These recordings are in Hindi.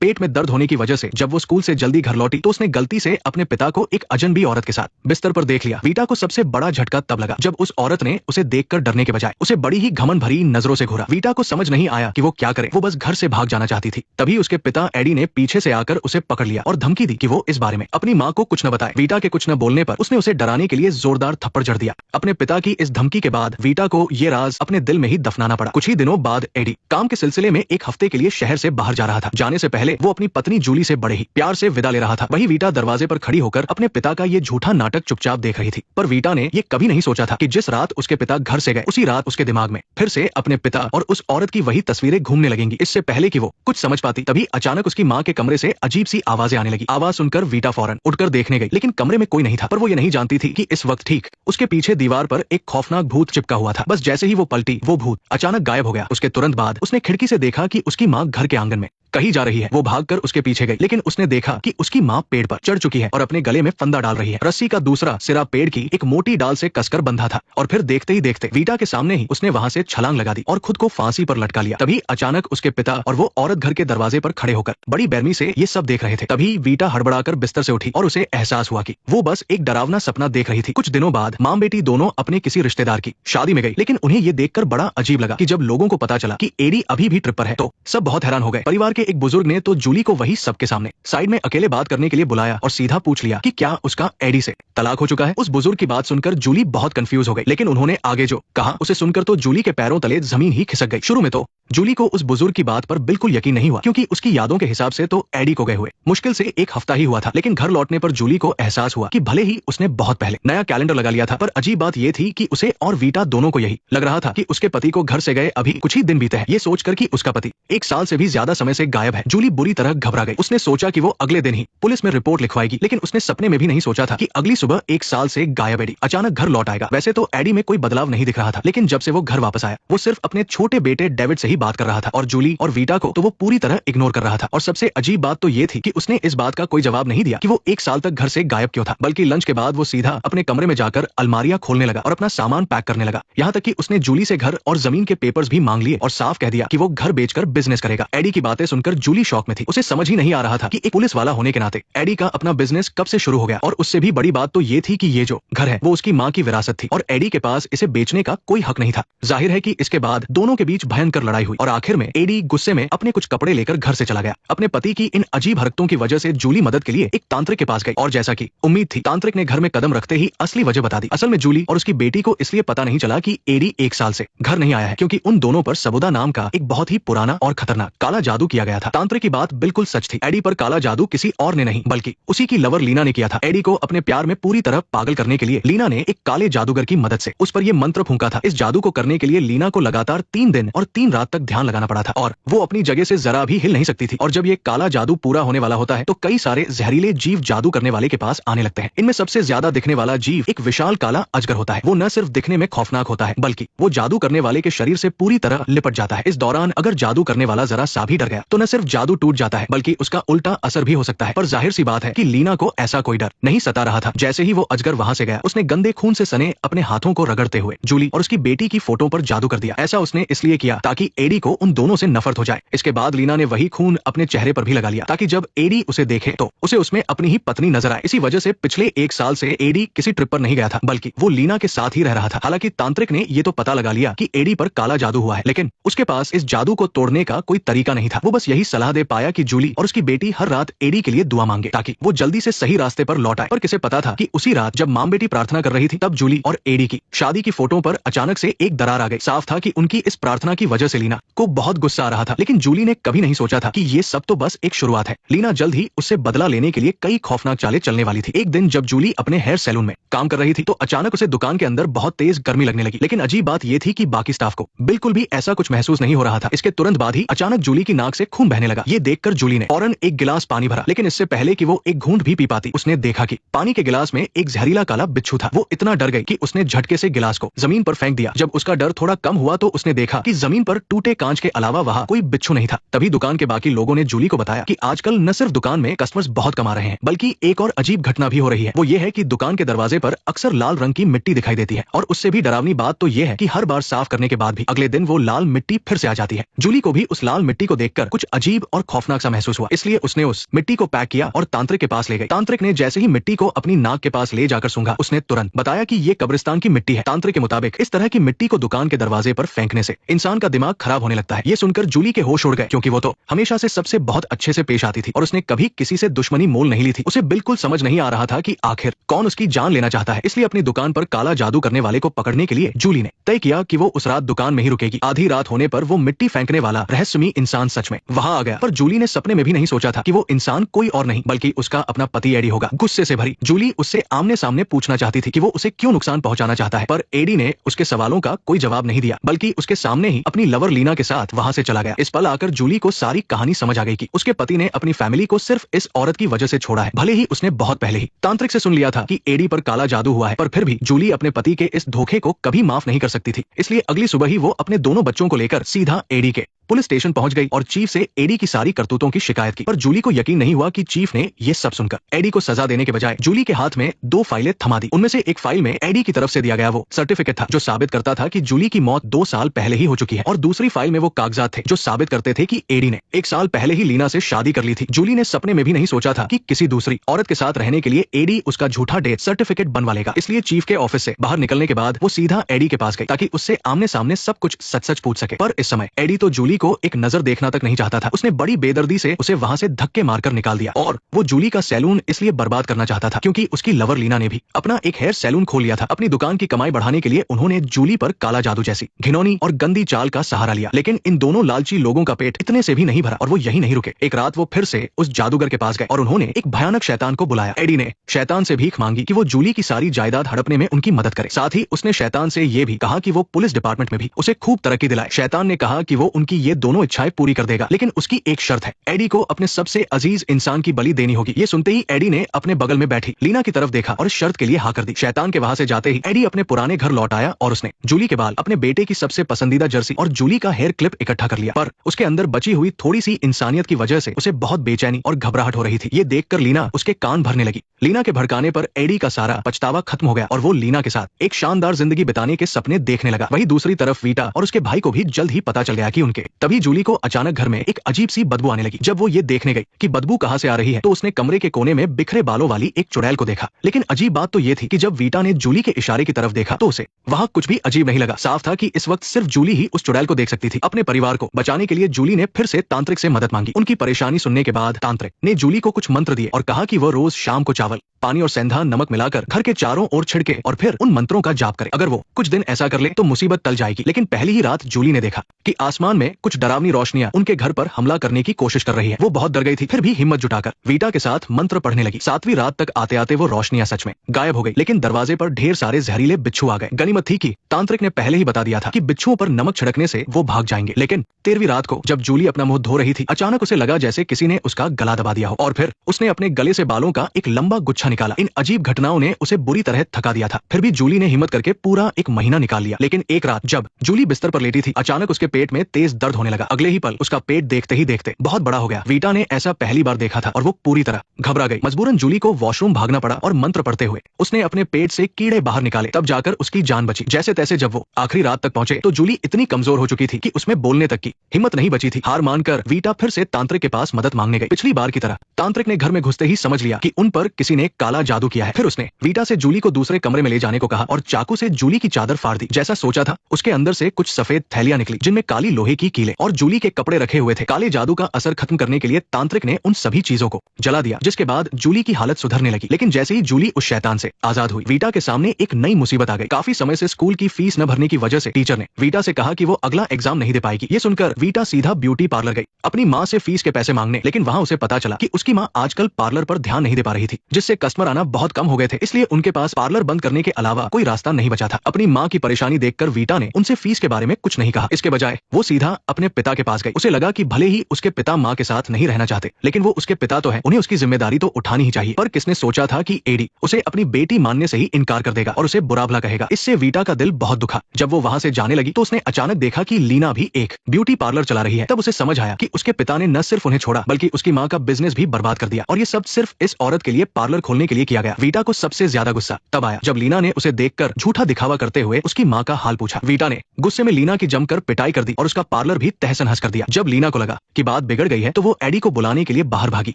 पेट में दर्द होने की वजह से जब वो स्कूल से जल्दी घर लौटी तो उसने गलती से अपने पिता को एक अजनबी औरत के साथ बिस्तर पर देख लिया। वीटा को सबसे बड़ा झटका तब लगा जब उस औरत ने उसे देखकर डरने के बजाय उसे बड़ी ही घमंड भरी नजरों से घूरा। वीटा को समझ नहीं आया कि वो क्या करे, वो बस घर से भाग जाना चाहती थी। तभी उसके पिता एडी ने पीछे से आकर उसे पकड़ लिया और धमकी दी कि वो इस बारे में अपनी माँ को कुछ न बताए। वीटा के कुछ न बोलने पर उसने उसे डराने के लिए जोरदार थप्पड़ जड़ दिया। अपने पिता की इस धमकी के बाद वीटा को ये राज अपने दिल में ही दफनाना पड़ा। कुछ ही दिनों बाद एडी काम के सिलसिले में एक हफ्ते के लिए शहर से बाहर जा रहा था। जाने से पहले वो अपनी पत्नी जूली से बड़े ही प्यार से विदा ले रहा था। वही वीटा दरवाजे पर खड़ी होकर अपने पिता का ये झूठा नाटक चुपचाप देख रही थी। पर वीटा ने ये कभी नहीं सोचा था कि जिस रात उसके पिता घर से गए उसी रात उसके दिमाग में फिर से अपने पिता और उस औरत की वही तस्वीरें घूमने लगेंगी। इससे पहले कि वो कुछ समझ पाती तभी अचानक उसकी माँ के कमरे से अजीब सी आवाजें आने लगी। आवाज सुनकर वीटा फौरन उठकर देखने गई, लेकिन कमरे में कोई नहीं था। पर वो ये नहीं जानती थी कि इस वक्त ठीक उसके पीछे दीवार पर एक खौफनाक भूत चिपका हुआ था। बस जैसे ही वो पलटी वो भूत अचानक गायब हो गया। उसके तुरंत बाद उसने खिड़की से देखा कि उसकी माँ घर के आंगन में कहीं जा रही है। वो भागकर उसके पीछे गई, लेकिन उसने देखा कि उसकी माँ पेड़ पर चढ़ चुकी है और अपने गले में फंदा डाल रही है। रस्सी का दूसरा सिरा पेड़ की एक मोटी डाल से कसकर बंधा था और फिर देखते ही देखते वीटा के सामने ही उसने वहां से छलांग लगा दी और खुद को फांसी पर लटका लिया। तभी अचानक उसके पिता और वो औरत घर के दरवाजे पर खड़े होकर बड़ी बेरहमी से ये सब देख रहे थे। तभी वीटा हड़बड़ाकर बिस्तर से उठी और उसे एहसास हुआ कि वो बस एक डरावना सपना देख रही थी। कुछ दिनों बाद माँ बेटी दोनों अपने किसी रिश्तेदार की शादी में गई, लेकिन उन्हें ये देखकर बड़ा अजीब लगा कि जब लोगों को पता चला कि एडी अभी भी ट्रिप पर है तो सब बहुत हैरान हो गए। परिवार के एक बुजुर्ग ने तो जूली को वही सबके सामने साइड में अकेले बात करने के लिए बुलाया और सीधा पूछ लिया कि क्या उसका एडी से तलाक हो चुका है। उस बुजुर्ग की बात सुनकर जूली बहुत कंफ्यूज हो गई, लेकिन उन्होंने आगे जो कहा उसे सुनकर तो जूली के पैरों तले जमीन ही खिसक गई। शुरू में तो जूली को उस बुजुर्ग की बात पर बिल्कुल यकीन नहीं हुआ, क्योंकि उसकी यादों के हिसाब से तो एडी को गए हुए मुश्किल से एक हफ्ता ही हुआ था। लेकिन घर लौटने पर जूली को एहसास हुआ कि भले ही उसने बहुत पहले नया कैलेंडर लगा लिया था, पर अजीब बात यह थी कि उसे और वीटा दोनों को यही लग रहा था कि उसके पति को घर से गए अभी कुछ ही दिन बीते हैं। ये सोचकर कि उसका पति एक साल से भी ज्यादा समय से गायब है, जूली बुरी तरह घबरा गई। उसने सोचा कि वो अगले दिन ही पुलिस में रिपोर्ट लिखवाएगी, लेकिन उसने सपने में भी नहीं सोचा था कि अगली सुबह एक साल से गायब एडी अचानक घर लौट आएगा। वैसे तो एडी में कोई बदलाव नहीं दिख रहा था, लेकिन जब से वो घर वापस आया वो सिर्फ अपने छोटे बेटे डेविड से ही बात कर रहा था और जूली और वीटा को तो वो पूरी तरह इग्नोर कर रहा था। और सबसे अजीब बात तो ये थी कि उसने इस बात का कोई जवाब नहीं दिया कि वो एक साल तक घर से गायब क्यों था, बल्कि लंच के बाद वो सीधा अपने कमरे में जाकर अलमारियां खोलने लगा और अपना सामान पैक करने लगा। यहाँ तक कि उसने जूली से घर और जमीन के पेपर्स भी मांग लिए और साफ कह दिया कि वो घर बेचकर बिजनेस करेगा। एडी की बातें सुनकर जूली शॉक में थी। उसे समझ ही नहीं आ रहा था कि एक पुलिस वाला होने के नाते एडी का अपना बिजनेस कब से शुरू हो गया। और उससे भी बड़ी बात तो ये थी कि ये जो घर है वो उसकी माँ की विरासत थी और एडी के पास इसे बेचने का कोई हक नहीं था। जाहिर है कि इसके बाद दोनों के बीच भयंकर लड़ाई हुई और आखिर में एडी गुस्से में अपने कुछ कपड़े लेकर घर से चला गया। अपने पति की इन अजीब हरकतों की वजह से जूली मदद के लिए एक तांत्रिक के पास गई और जैसा कि उम्मीद थी तांत्रिक ने घर में कदम रखते ही असली वजह बता दी। असल में जूली और उसकी बेटी को इसलिए पता नहीं चला कि एडी एक साल से घर नहीं आया है, क्योंकि उन दोनों पर सबुदा नाम का एक बहुत ही पुराना और खतरनाक काला जादू किया गया था। तांत्रिक की बात बिल्कुल सच थी। एडी पर काला जादू किसी और ने नहीं बल्कि उसी की लवर लीना ने किया था। एडी को अपने प्यार में पूरी तरह पागल करने के लिए लीना ने एक काले जादूगर की मदद से उस पर यह मंत्र फूंका था। इस जादू को करने के लिए लीना को लगातार 3 दिन और 3 रात तक ध्यान लगाना पड़ा था और वो अपनी जगह से जरा भी हिल नहीं सकती थी। और जब ये काला जादू पूरा होने वाला होता है तो कई सारे जहरीले जीव जादू करने वाले के पास आने लगते हैं। इनमें सबसे ज्यादा दिखने वाला जीव एक विशाल काला अजगर होता है। वो न सिर्फ दिखने में खौफनाक होता है बल्कि वो जादू करने वाले के शरीर से पूरी तरह लिपट जाता है। इस दौरान अगर जादू करने वाला जरा सा भी डर गया तो न सिर्फ जादू टूट जाता है बल्कि उसका उल्टा असर भी हो सकता है। पर जाहिर सी बात है कि लीना को ऐसा कोई डर नहीं सता रहा था। जैसे ही वो अजगर वहां से गया उसने गंदे खून से सने अपने हाथों को रगड़ते हुए जूली और उसकी बेटी की फोटो पर जादू कर दिया। ऐसा उसने इसलिए किया ताकि एडी को उन दोनों से नफरत हो जाए। इसके बाद लीना ने वही खून अपने चेहरे पर भी लगा लिया ताकि जब एडी उसे देखे तो उसे उसमें अपनी ही पत्नी नजर आए। इसी वजह से पिछले 1 साल से एडी किसी ट्रिप पर नहीं गया था बल्कि वो लीना के साथ ही रह रहा था। हालांकि तांत्रिक ने ये तो पता लगा लिया कि एडी पर काला जादू हुआ है, लेकिन उसके पास इस जादू को तोड़ने का कोई तरीका नहीं था। वो बस यही सलाह दे पाया कि जूली और उसकी बेटी हर रात एडी के लिए दुआ मांगे ताकि वो जल्दी से सही रास्ते पर लौट आए। पर किसे पता था कि उसी रात जब मां बेटी प्रार्थना कर रही थी तब जूली और एडी की शादी की फोटो पर अचानक से एक दरार आ गई। साफ था कि उनकी इस प्रार्थना की वजह से लीना को बहुत गुस्सा आ रहा था, लेकिन जूली ने कभी नहीं सोचा था कि ये सब तो बस एक शुरुआत है। लीना जल्द ही उससे बदला लेने के लिए कई खौफनाक चालें चलने वाली थी। एक दिन जब जूली अपने हेयर सैलून में काम कर रही थी तो अचानक उसे दुकान के अंदर बहुत तेज गर्मी लगने लगी, लेकिन अजीब बात यह थी कि बाकी स्टाफ को बिल्कुल भी ऐसा कुछ महसूस नहीं हो रहा था। इसके तुरंत बाद ही अचानक जूली की नाक से खून बहने लगा। ये देखकर जूली ने फौरन एक गिलास पानी भरा, लेकिन इससे पहले कि वो एक घूंट भी पी पाती उसने देखा कि पानी के गिलास में एक जहरीला काला बिच्छू था। वो इतना डर गई कि उसने झटके से गिलास को जमीन पर फेंक दिया। जब उसका डर थोड़ा कम हुआ तो उसने देखा कि जमीन पर टूटे कांच के अलावा वहाँ कोई बिच्छू नहीं था। तभी दुकान के बाकी लोगों ने जूली को बताया कि आजकल न सिर्फ दुकान में कस्टमर्स बहुत कम आ रहे हैं बल्कि एक और अजीब घटना भी हो रही है। वो ये है कि दुकान के दरवाजे पर अक्सर लाल रंग की मिट्टी दिखाई देती है और उससे भी डरावनी बात तो ये है कि हर बार साफ करने के बाद भी अगले दिन वो लाल मिट्टी फिर से आ जाती है। जूली को भी उस लाल मिट्टी को देखकर कुछ कुछ अजीब और खौफनाक सा महसूस हुआ, इसलिए उसने उस मिट्टी को पैक किया और तांत्रिक के पास ले गई। तांत्रिक ने जैसे ही मिट्टी को अपनी नाक के पास ले जाकर सूंघा, उसने तुरंत बताया कि ये कब्रिस्तान की मिट्टी है। तांत्रिक के मुताबिक इस तरह की मिट्टी को दुकान के दरवाजे पर फेंकने से इंसान का दिमाग खराब होने लगता है। ये सुनकर जूली के होश उड़ गए, क्योंकि वो तो हमेशा से सबसे बहुत अच्छे से पेश आती थी और उसने कभी किसी से दुश्मनी मोल नहीं ली थी। उसे बिल्कुल समझ नहीं आ रहा था कि आखिर कौन उसकी जान लेना चाहता है। इसलिए अपनी दुकान पर काला जादू करने वाले को पकड़ने के लिए जूली ने तय किया कि वो उस रात दुकान में ही रुकेगी। आधी रात होने पर वो मिट्टी फेंकने वाला रहस्यमयी इंसान सच में वहां आ गया, पर जूली ने सपने में भी नहीं सोचा था कि वो इंसान कोई और नहीं बल्कि उसका अपना पति एडी होगा। गुस्से से भरी जूली उससे आमने सामने पूछना चाहती थी कि वो उसे क्यों नुकसान पहुंचाना चाहता है, पर एडी ने उसके सवालों का कोई जवाब नहीं दिया, बल्कि उसके सामने ही अपनी लवर लीना के साथ वहां से चला गया। इस पल आकर जूली को सारी कहानी समझ आ गई कि उसके पति ने अपनी फैमिली को सिर्फ इस औरत की वजह से छोड़ा है। भले ही उसने बहुत पहले ही तांत्रिक से सुन लिया था कि एडी पर काला जादू हुआ है, पर फिर भी जूली अपने पति के इस धोखे को कभी माफ नहीं कर सकती थी। इसलिए अगली सुबह ही वो अपने दोनों बच्चों को लेकर सीधा एडी के पुलिस स्टेशन पहुंच गई और चीफ से एडी की सारी करतूतों की शिकायत की। पर जूली को यकीन नहीं हुआ कि चीफ ने ये सब सुनकर एडी को सजा देने के बजाय जूली के हाथ में 2 फाइलें थमा दी। उनमें से एक फाइल में एडी की तरफ से दिया गया वो सर्टिफिकेट था जो साबित करता था कि जूली की मौत 2 साल पहले ही हो चुकी है, और दूसरी फाइल में वो कागजात थे जो साबित करते थे कि एडी ने 1 साल पहले ही लीना से शादी कर ली थी। जूली ने सपने में भी नहीं सोचा था कि किसी दूसरी औरत के साथ रहने के लिए एडी उसका झूठा डेथ सर्टिफिकेट बनवा लेगा। इसलिए चीफ के ऑफिस से बाहर निकलने के बाद वो सीधा एडी के पास गई ताकि उससे आमने सामने सब कुछ सच सच पूछ सके। पर इस समय एडी तो जूली को एक नजर देखना तक नहीं चाहता था। उसने बड़ी बेदर्दी से उसे वहां से धक्के मारकर निकाल दिया, और वो जूली का सैलून इसलिए बर्बाद करना चाहता था क्योंकि उसकी लवर लीना ने भी अपना एक हेयर सैलून खोल लिया था। अपनी दुकान की कमाई बढ़ाने के लिए उन्होंने जूली पर काला जादू जैसी घिनौनी और गंदी चाल का सहारा लिया। लेकिन इन दोनों लालची लोगों का पेट इतने से भी नहीं भरा और वो यही नहीं रुके। एक रात वो फिर से उस जादूगर के पास गए और उन्होंने एक भयानक शैतान को बुलाया। एडी ने शैतान से भीख मांगी कि वो जूली की सारी जायदाद हड़पने में उनकी मदद करे। साथ ही उसने शैतान से ये भी कहा कि वो पुलिस डिपार्टमेंट में भी उसे खूब तरक्की दिलाए। शैतान ने कहा कि वो उनकी ये दोनों इच्छाएं पूरी कर देगा, लेकिन उसकी एक शर्त है, एडी को अपने सबसे अजीज इंसान की बलि देनी होगी। ये सुनते ही एडी ने अपने बगल में बैठी लीना की तरफ देखा और इस शर्त के लिए हाँ कर दी। शैतान के वहां से जाते ही एडी अपने पुराने घर लौट आया और उसने जूली के बाल, अपने बेटे की सबसे पसंदीदा जर्सी और जूली का हेयर क्लिप इकट्ठा कर लिया। पर उसके अंदर बची हुई थोड़ी सी इंसानियत की वजह से उसे बहुत बेचैनी और घबराहट हो रही थी। ये देखकर लीना उसके कान भरने लगी। लीना के भड़काने पर एडी का सारा पछतावा खत्म हो गया और वो लीना के साथ एक शानदार जिंदगी बिताने के सपने देखने लगा। वहीं दूसरी तरफ वीटा और उसके भाई को भी जल्द ही पता चल गया कि उनके तभी जूली को अचानक घर में एक अजीब सी बदबू आने लगी। जब वो ये देखने गई कि बदबू कहां से आ रही है तो उसने कमरे के कोने में बिखरे बालों वाली एक चुड़ैल को देखा। लेकिन अजीब बात तो ये थी कि जब वीटा ने जूली के इशारे की तरफ देखा तो उसे वहां कुछ भी अजीब नहीं लगा। साफ था कि इस वक्त सिर्फ जूली ही उस चुड़ैल को देख सकती थी। अपने परिवार को बचाने के लिए जूली ने फिर से तांत्रिक से मदद मांगी। उनकी परेशानी सुनने के बाद तांत्रिक ने जूली को कुछ मंत्र दिए और कहा कि वो रोज शाम को चावल, पानी और सेंधा नमक मिलाकर घर के चारों ओर छिड़के और फिर उन मंत्रों का जाप करे। अगर वो कुछ दिन ऐसा कर ले तो मुसीबत टल जाएगी। लेकिन पहली ही रात जूली ने देखा कि आसमान में कुछ डरावनी रोशनियां उनके घर पर हमला करने की कोशिश कर रही है। वो बहुत डर गई थी, फिर भी हिम्मत जुटाकर वीटा के साथ मंत्र पढ़ने लगी। 7वीं रात तक आते आते वो रोशनियां सच में गायब हो गई, लेकिन दरवाजे पर ढेर सारे जहरीले बिच्छू आ गए। गनीमत थी कि तांत्रिक ने पहले ही बता दिया था कि बिच्छुओं पर नमक छिड़कने से वो भाग जाएंगे। लेकिन 13वीं रात को जब जूली अपना मुंह धो रही थी, अचानक उसे लगा जैसे किसी ने उसका गला दबा दिया हो और फिर उसने अपने गले से बालों का एक लंबा गुच्छा निकाला। इन अजीब घटनाओं ने उसे बुरी तरह थका दिया था। फिर भी जूली ने हिम्मत करके पूरा 1 महीना निकाल लिया। लेकिन एक रात जब जूली बिस्तर पर लेटी थी, अचानक उसके पेट में तेज दर्द होने लगा। अगले ही पल उसका पेट देखते ही देखते बहुत बड़ा हो गया। वीटा ने ऐसा पहली बार देखा था और वो पूरी तरह घबरा गई। मजबूरन जूली को वॉशरूम भागना पड़ा और मंत्र पढ़ते हुए उसने अपने पेट से कीड़े बाहर निकाले, तब जाकर उसकी जान बची। जैसे तैसे जब वो आखिरी रात तक पहुंचे तो जूली इतनी कमजोर हो चुकी थी कि उसमें बोलने तक की हिम्मत नहीं बची थी। हार मानकर वीटा फिर से तांत्रिक के पास मदद मांगने गई। पिछली बार की तरह तांत्रिक ने घर में घुसते ही समझ लिया कि उन पर किसी ने काला जादू किया है। फिर उसने वीटा से जूली को दूसरे कमरे में ले जाने को कहा और चाकू से जूली की चादर फाड़ दी। जैसा सोचा था उसके अंदर से कुछ सफेद थैलियां निकली जिनमें काली लोहे की कीलें और जूली के कपड़े रखे हुए थे। काले जादू का असर खत्म करने के लिए तांत्रिक ने उन सभी चीजों को जला दिया, जिसके बाद जूली की हालत सुधरने लगी। लेकिन जैसे ही जूली उस शैतान से आजाद हुई, वीटा के सामने एक नई मुसीबत आ गई। काफी समय से स्कूल की फीस न भरने की वजह से टीचर ने वीटा से कहा कि वो अगला एग्जाम नहीं दे पाएगी। ये सुनकर वीटा सीधा ब्यूटी पार्लर गई अपनी माँ से फीस के पैसे मांगने। लेकिन वहाँ उसे पता चला कि उसकी माँ आजकल पार्लर पर ध्यान नहीं दे पा रही थी, जिससे कस्टमर आना बहुत कम हो गए थे। इसलिए उनके पास पार्लर बंद करने के अलावा कोई रास्ता नहीं बचा था। अपनी माँ की परेशानी देखकर वीटा ने उनसे फीस के बारे में कुछ नहीं कहा। इसके बजाय वो सीधा अपने पिता के पास गई। उसे लगा कि भले ही उसके पिता माँ के साथ नहीं रहना चाहते, लेकिन वो उसके पिता तो है, उन्हें उसकी जिम्मेदारी तो उठानी ही चाहिए। पर किसने सोचा था कि एडी उसे अपनी बेटी मानने से ही इनकार कर देगा और उसे बुरा भला कहेगा। इससे वीटा का दिल बहुत दुखा। जब वो वहाँ से जाने लगी तो उसने अचानक देखा कि लीना भी एक ब्यूटी पार्लर चला रही है। तब उसे समझ आया कि उसके पिता ने न सिर्फ उन्हें छोड़ा बल्कि उसकी माँ का बिजनेस भी बर्बाद कर दिया, और ये सब सिर्फ इस औरत के लिए पार्लर खोलने के लिए किया गया। वीटा को सबसे ज्यादा गुस्सा तब आया जब लीना ने उसे देखकर झूठा दिखावा करते हुए उसकी माँ का हाल पूछा। वीटा ने गुस्से में लीना की जमकर पिटाई कर दी और उसका पार्लर भी तहस नहस कर दिया। जब लीना को लगा कि बात बिगड़ गई है तो वो एडी को बुलाने के लिए बाहर भागी,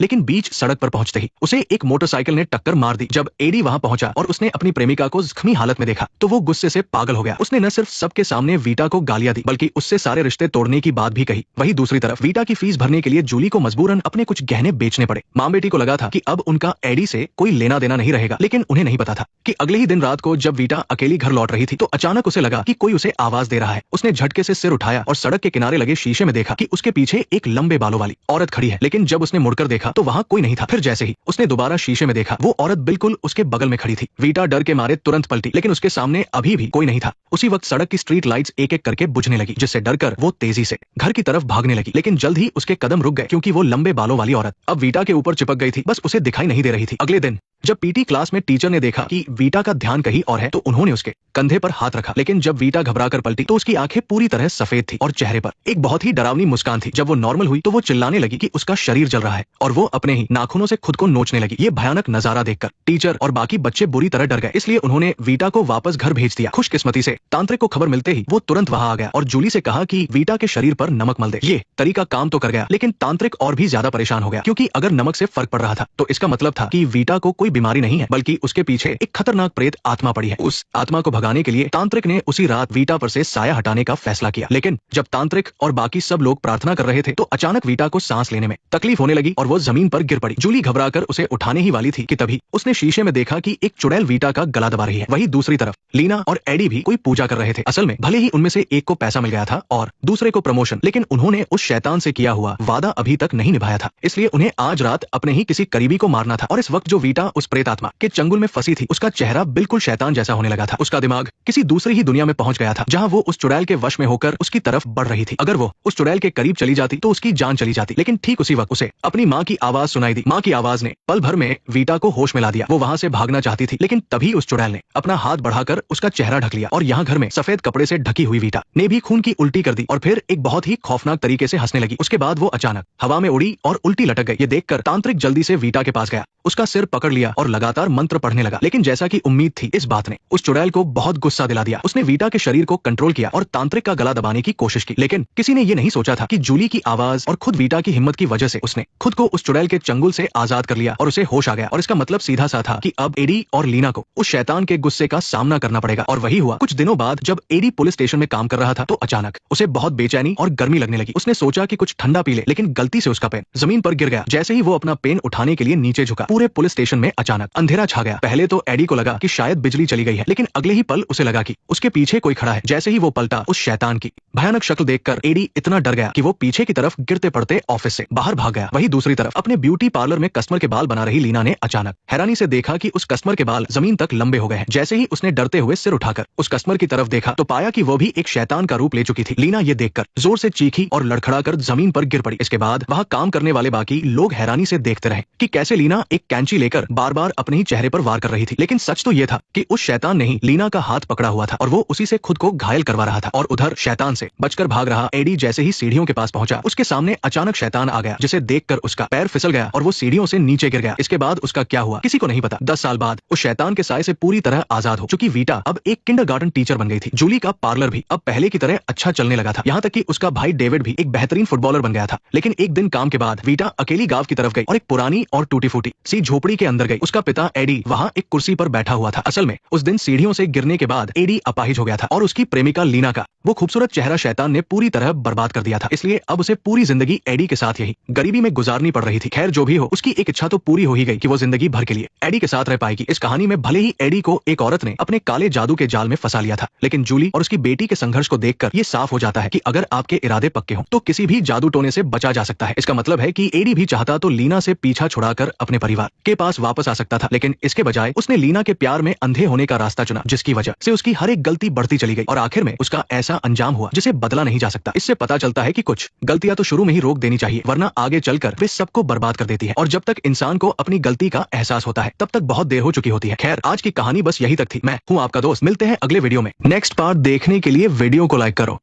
लेकिन बीच सड़क पर पहुंचते ही उसे एक मोटरसाइकिल ने टक्कर मार दी। जब एडी वहां पहुंचा और उसने अपनी प्रेमिका को जख्मी हालत में देखा तो वो गुस्से से पागल हो गया। उसने न सिर्फ सबके सामने वीटा को गालियां दी बल्कि उससे सारे रिश्ते तोड़ने की बात भी कही। वहीं दूसरी तरफ वीटा की फीस भरने के लिए जूली को मजबूरन अपने कुछ गहने बेचने पड़े। माँ बेटी को लगा था कि अब उनका एडी से कोई लेना देना नहीं रहेगा, लेकिन उन्हें नहीं पता था कि अगले ही दिन रात को जब वीटा अकेली घर लौट रही थी तो अचानक उसे लगा कि कोई उसे आवाज दे रहा है। उसने झटके से सिर उठाया और सड़क के किनारे लगे शीशे में देखा कि उसके पीछे एक लंबे बालों वाली औरत खड़ी है, लेकिन जब उसने मुड़कर देखा तो वहाँ कोई नहीं था। फिर जैसे ही उसने दोबारा शीशे में देखा वो औरत बिल्कुल उसके बगल में खड़ी थी। वीटा डर के मारे तुरंत पलटी, लेकिन उसके सामने अभी भी कोई नहीं था। उसी वक्त सड़क की स्ट्रीट लाइट्स एक एक करके बुझने लगी, जिससे डरकर वो तेजी से घर की तरफ भागने लगी, लेकिन जल्द ही उसके कदम रुक गए क्योंकि वो लंबे बालों वाली औरत अब वीटा के ऊपर चिपक गई थी, बस उसे दिखाई नहीं दे रही थी। अगले दिन जब पीटी क्लास में टीचर ने देखा कि वीटा का ध्यान कहीं और है तो उन्होंने उसके कंधे पर हाथ रखा, लेकिन जब वीटा घबराकर पलटी तो उसकी आंखें पूरी तरह सफेद थी और चेहरे पर एक बहुत ही डरावनी मुस्कान थी। जब वो नॉर्मल हुई तो वो चिल्लाने लगी कि उसका शरीर जल रहा है और वो अपने ही नाखूनों से खुद को नोचने लगी। ये भयानक नजारा देखकर टीचर और बाकी बच्चे बुरी तरह डर गए, इसलिए उन्होंने वीटा को वापस घर भेज दिया। खुशकिस्मती से तांत्रिक को खबर मिलते ही वो तुरंत वहां आ गया और जूली से कहा कि वीटा के शरीर पर नमक मल दे। ये तरीका काम तो कर गया, लेकिन तांत्रिक और भी ज्यादा परेशान हो गया क्योंकि अगर नमक से फर्क पड़ रहा था तो इसका मतलब था कि वीटा को कोई बीमारी नहीं है बल्कि उसके पीछे एक खतरनाक प्रेत आत्मा पड़ी है। उस आत्मा को भगाने के लिए तांत्रिक ने उसी रात वीटा पर से साया हटाने का फैसला किया, लेकिन जब तांत्रिक और बाकी सब लोग प्रार्थना कर रहे थे तो अचानक वीटा को सांस लेने में तकलीफ होने लगी और वो जमीन पर गिर पड़ी। जूली घबराकर उसे उठाने ही वाली थी कि तभी उसने शीशे में देखा कि एक चुड़ैल वीटा का गला दबा रही है। वहीं दूसरी तरफ लीना और एडी भी कोई पूजा कर रहे थे। असल में भले ही उनमें से एक को पैसा मिल गया था और दूसरे को प्रमोशन, लेकिन उन्होंने उस शैतान से किया हुआ वादा अभी तक नहीं निभाया था, इसलिए उन्हें आज रात अपने ही किसी करीबी को मारना था। और इस वक्त जो वीटा उस प्रेत आत्मा के चंगुल में फंसी थी उसका चेहरा बिल्कुल शैतान जैसा होने लगा था। उसका दिमाग किसी दूसरी ही दुनिया में पहुंच गया था जहां वो उस चुड़ैल के वश में होकर उसकी तरफ बढ़ रही थी। अगर वो उस चुड़ैल के करीब चली जाती तो उसकी जान चली जाती, लेकिन ठीक उसी वक्त उसे अपनी माँ की आवाज सुनाई दी। माँ की आवाज ने पल भर में वीटा को होश में ला दिया। वो वहां से भागना चाहती थी, लेकिन तभी उस चुड़ैल ने अपना हाथ बढ़ाकर उसका चेहरा ढक लिया और यहाँ घर में सफेद कपड़े से ढकी हुई वीटा ने भी खून की उल्टी कर दी और फिर एक बहुत ही खौफनाक तरीके से हंसने लगी। उसके बाद वो अचानक हवा में उड़ी और उल्टी लटक गई। ये देखकर तांत्रिक जल्दी से वीटा के पास गया, उसका सिर पकड़ लिया और लगातार मंत्र पढ़ने लगा, लेकिन जैसा कि उम्मीद थी इस बात ने उस चुड़ैल को बहुत गुस्सा दिला दिया। उसने वीटा के शरीर को कंट्रोल किया और तांत्रिक का गला दबाने की कोशिश की, लेकिन किसी ने ये नहीं सोचा था कि जूली की आवाज और खुद वीटा की हिम्मत की वजह से उसने खुद को उस चुड़ैल के चंगुल से आजाद कर लिया और उसे होश आ गया। और इसका मतलब सीधा सा था कि अब एडी और लीना को उस शैतान के गुस्से का सामना करना पड़ेगा। और वही हुआ। कुछ दिनों बाद जब एडी पुलिस स्टेशन में काम कर रहा था तो अचानक उसे बहुत बेचैनी और गर्मी लगने लगी। उसने सोचा कि कुछ ठंडा पी ले, लेकिन गलती से उसका पेन जमीन पर गिर गया। जैसे ही वो अपना पेन उठाने के लिए नीचे झुका, पूरे पुलिस स्टेशन में अचानक अंधेरा छा गया। पहले तो एडी को लगा कि शायद बिजली चली गई है, लेकिन अगले ही पल उसे लगा कि उसके पीछे कोई खड़ा है। जैसे ही वो पलटा, उस शैतान की भयानक शक्ल देखकर एडी इतना डर गया कि वो पीछे की तरफ गिरते पड़ते ऑफिस से बाहर भाग गया। वहीं दूसरी तरफ अपने ब्यूटी पार्लर में कस्टमर के बाल बना रही लीना ने अचानक हैरानी से देखा कि उस कस्टमर के बाल जमीन तक लंबे हो गए हैं। जैसे ही उसने डरते हुए सिर उठाकर उस कस्टमर की तरफ देखा तो पाया कि वो भी एक शैतान का रूप ले चुकी थी। लीना ये देखकर जोर से चीखी और लड़खड़ाकर जमीन पर गिर पड़ी। इसके बाद वहाँ काम करने वाले बाकी लोग हैरानी से देखते रहे कि कैसे लीना एक कैंची लेकर बार बार अपने ही चेहरे पर वार कर रही थी। लेकिन सच तो ये था कि उस शैतान ने ही लीना का हाथ पकड़ा हुआ था और वो उसी से खुद को घायल करवा रहा था। और उधर शैतान से बचकर भाग रहा एडी जैसे ही सीढ़ियों के पास पहुंचा, उसके सामने अचानक शैतान आ गया, जिसे देखकर उसका पैर फिसल गया और वो सीढ़ियों से नीचे गिर गया। इसके बाद उसका क्या हुआ किसी को नहीं पता। 10 साल बाद उस शैतान के साए से पूरी तरह आजाद हो चुकी वीटा अब एक किंडरगार्टन टीचर बन गई थी। जूली का पार्लर भी अब पहले की तरह अच्छा चलने लगा था, यहाँ तक कि उसका भाई डेविड भी एक बेहतरीन फुटबॉलर बन गया था। लेकिन एक दिन काम के बाद वीटा अकेली गांव की तरफ गई और एक पुरानी और टूटी फूटी सी झोपड़ी के अंदर गई। उसका पिता एडी वहाँ एक कुर्सी पर बैठा हुआ था। असल में उस दिन सीढ़ियों से गिरने के बाद एडी अपाहिज हो गया था और उसकी प्रेमिका लीना का वो खूबसूरत चेहरा शैतान ने पूरी तरह बर्बाद कर दिया था। इसलिए अब उसे पूरी जिंदगी एडी के साथ यही गरीबी में गुजारनी पड़ रही थी। खैर जो भी हो, उसकी एक इच्छा तो पूरी हो ही गई कि वो जिंदगी भर के लिए एडी के साथ रह पाएगी। इस कहानी में भले ही एडी को एक औरत ने अपने काले जादू के जाल में फंसा लिया था, लेकिन जूली और उसकी बेटी के संघर्ष को देखकर ये साफ हो जाता है कि अगर आपके इरादे पक्के हों तो किसी भी जादू टोने से बचा जा सकता है। इसका मतलब है कि एडी भी चाहता तो लीना से पीछा छुड़ाकर अपने परिवार के पास वापस वापस आ सकता था, लेकिन इसके बजाय उसने लीना के प्यार में अंधे होने का रास्ता चुना, जिसकी वजह से उसकी हर एक गलती बढ़ती चली गई और आखिर में उसका ऐसा अंजाम हुआ जिसे बदला नहीं जा सकता। इससे पता चलता है कि कुछ गलतियां तो शुरू में ही रोक देनी चाहिए, वरना आगे चलकर वे सबको बर्बाद कर देती है। और जब तक इंसान को अपनी गलती का एहसास होता है, तब तक बहुत देर हो चुकी होती है। खैर, आज की कहानी बस यही तक थी। मैं हूँ आपका दोस्त, मिलते हैं अगले वीडियो में। नेक्स्ट पार्ट देखने के लिए वीडियो को लाइक करो।